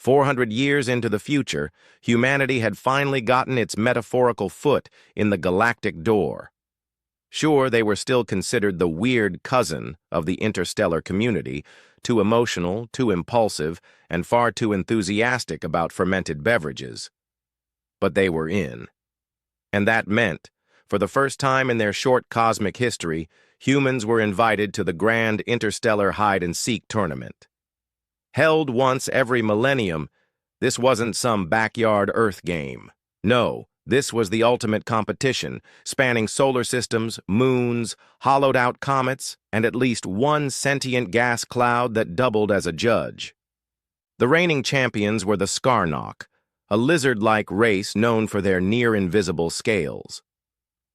400 years into the future, humanity had finally gotten its metaphorical foot in the galactic door. Sure, they were still considered the weird cousin of the interstellar community, too emotional, too impulsive, and far too enthusiastic about fermented beverages. But they were in. And that meant, for the first time in their short cosmic history, humans were invited to the grand interstellar hide-and-seek tournament. Held once every millennium, this wasn't some backyard Earth game. No, this was the ultimate competition, spanning solar systems, moons, hollowed-out comets, and at least one sentient gas cloud that doubled as a judge. The reigning champions were the Skarnok, a lizard-like race known for their near-invisible scales.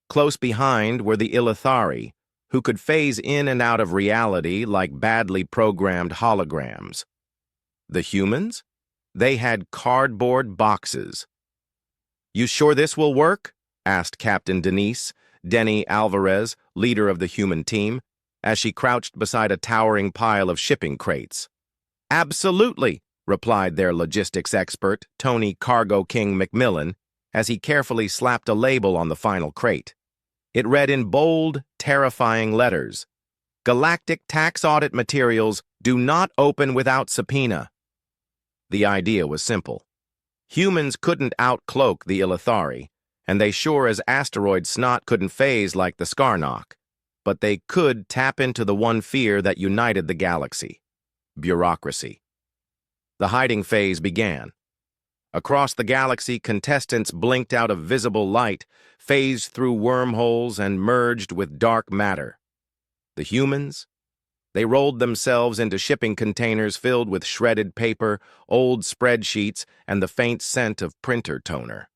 Close behind were the Ilithari, who could phase in and out of reality like badly programmed holograms. The humans? They had cardboard boxes. "You sure this will work?" asked Captain Denny Alvarez, leader of the human team, as she crouched beside a towering pile of shipping crates. "Absolutely," replied their logistics expert, Tony Cargo King McMillan, as he carefully slapped a label on the final crate. It read in bold, terrifying letters, "Galactic Tax Audit Materials do not open without subpoena." The idea was simple. Humans couldn't out-cloak the Ilithari, and they sure as asteroid snot couldn't phase like the Skarnok, but they could tap into the one fear that united the galaxy: bureaucracy. The hiding phase began. Across the galaxy, contestants blinked out of visible light, phased through wormholes, and merged with dark matter. The humans? They rolled themselves into shipping containers filled with shredded paper, old spreadsheets, and the faint scent of printer toner.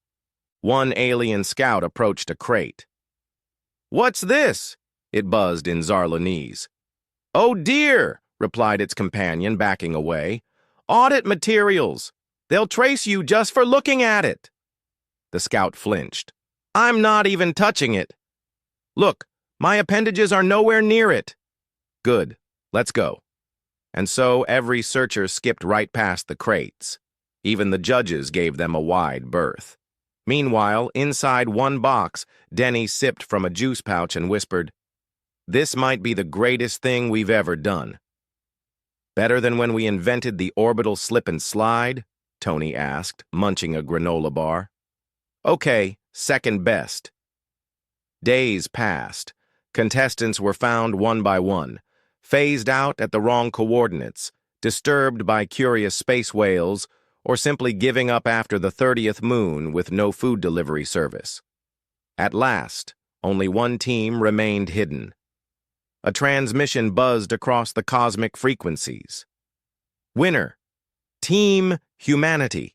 One alien scout approached a crate. "What's this?" it buzzed in Zarlanese. "Oh dear," replied its companion, backing away. "Audit materials. They'll trace you just for looking at it." The scout flinched. "I'm not even touching it. Look, my appendages are nowhere near it." "Good. Let's go." And so every searcher skipped right past the crates. Even the judges gave them a wide berth. Meanwhile, inside one box, Denny sipped from a juice pouch and whispered, "This might be the greatest thing we've ever done." "Better than when we invented the orbital slip and slide?" Tony asked, munching a granola bar. "Okay, second best." Days passed. Contestants were found one by one, phased out at the wrong coordinates, disturbed by curious space whales, or simply giving up after the 30th moon with no food delivery service. At last, only one team remained hidden. A transmission buzzed across the cosmic frequencies. "Winner! Team Humanity!"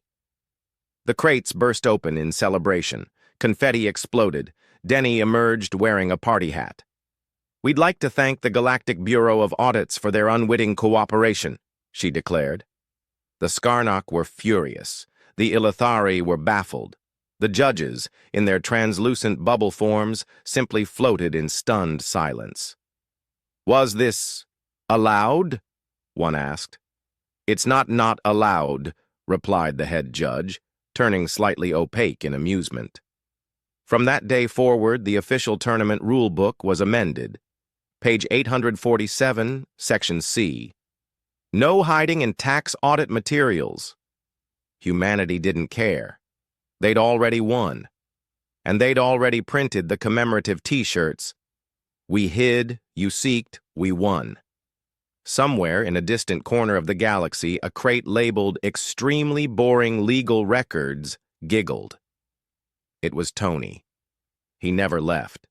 The crates burst open in celebration. Confetti exploded. Denny emerged wearing a party hat. "We'd like to thank the Galactic Bureau of Audits for their unwitting cooperation," she declared. The Skarnok were furious. The Ilithari were baffled. The judges, in their translucent bubble forms, simply floated in stunned silence. "Was this allowed?" one asked. "It's not allowed," replied the head judge, turning slightly opaque in amusement. From that day forward, the official tournament rulebook was amended. Page 847, Section C. No hiding in tax audit materials. Humanity didn't care. They'd already won. And they'd already printed the commemorative T-shirts. "We hid, you seeked, we won." Somewhere in a distant corner of the galaxy, a crate labeled "Extremely Boring Legal Records" giggled. It was Tony. He never left.